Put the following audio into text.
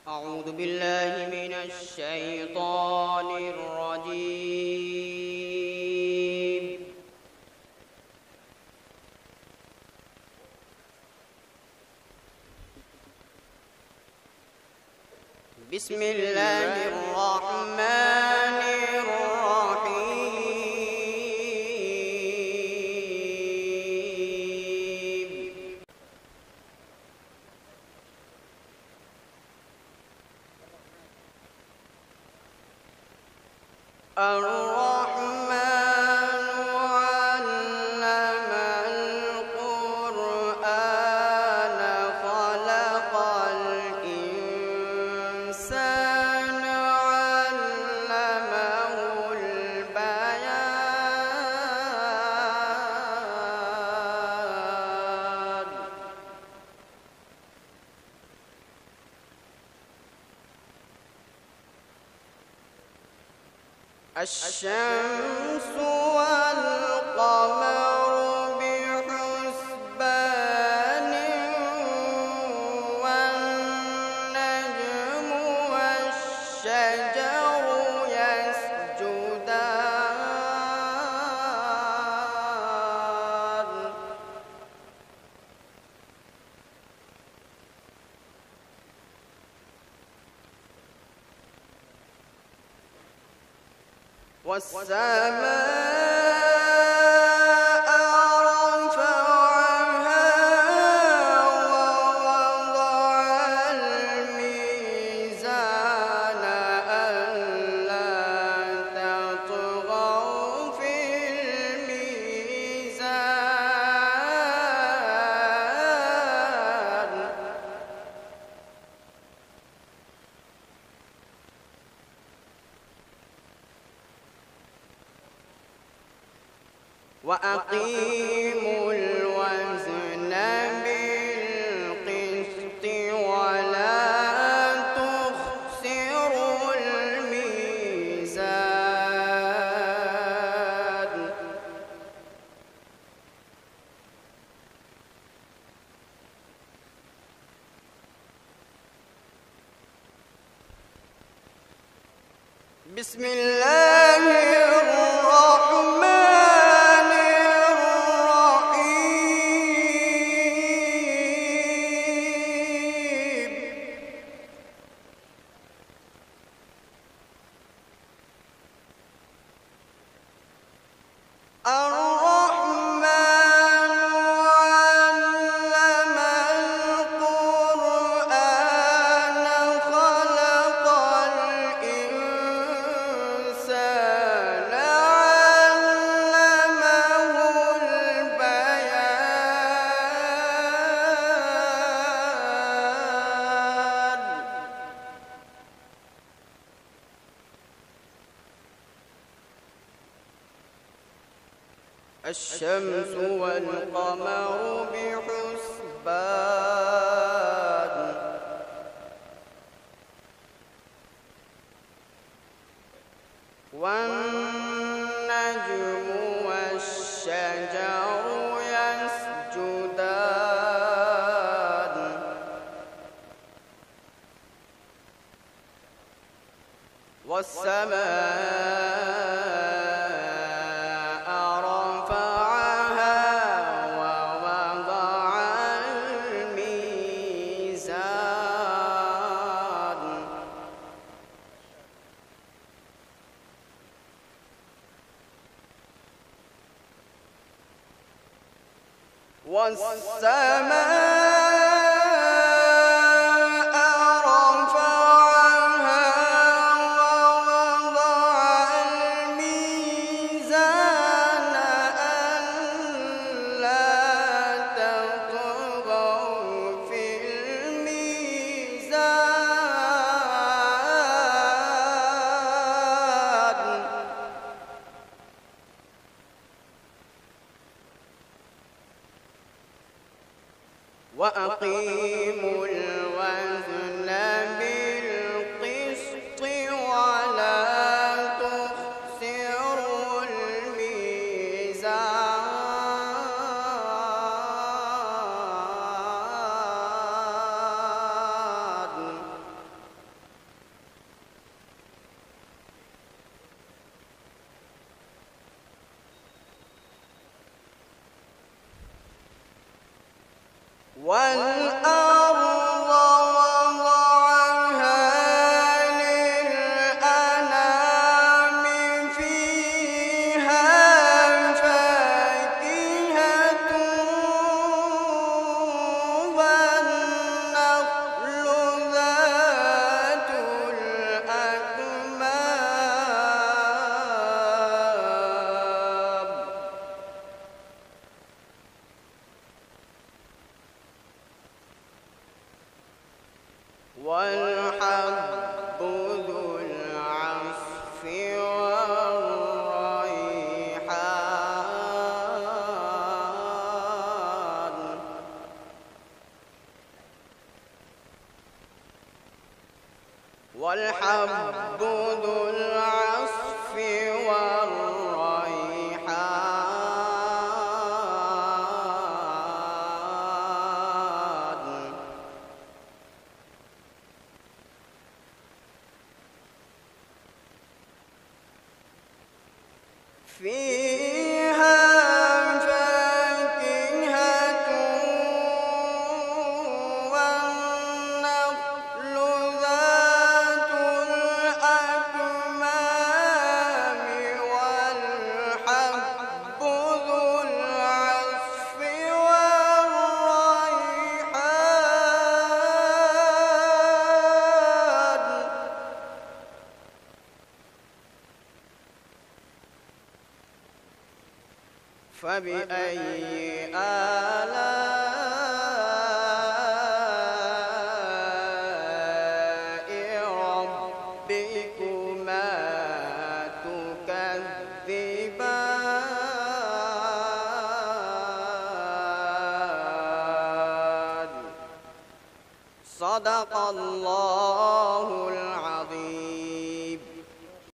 أعوذ بالله من الشيطان الرجيم. بسم الله الرحمن الرحيم. الرحمن علم القرآن خلق الإنسان علمه البيان. الشمس والقمر بحسبان والنجم والشجر يسجدان. والسماء رفعها ووضع الميزان ألا تطغوا في الميزان. وأقيموا الوزن بالقسط ولا تخسروا الميزان. بسم الله الرحمن الرحمن علم القرآن خلق الإنسان علمه البيان. الشمس والقمر بحسبان والنجم والشجر يسجدان. والسماء رفعها ووضع الميزان. والسماء رفعها ووضع الميزان ألا تطغوا في الميزان. وأقيموا الوزن بالقسط ولا تخسروا الميزان. والأرض وضعها للأنام فيها فاكهة والنخل ذات الأكمام والحب ذو العصف والحب ذو العصف والريحان فيها فاكهة والنخل ذات الأكمام والحب ذو العصف والريحان فبأي آلاء ربكما تكذبان صدق الله العظيم.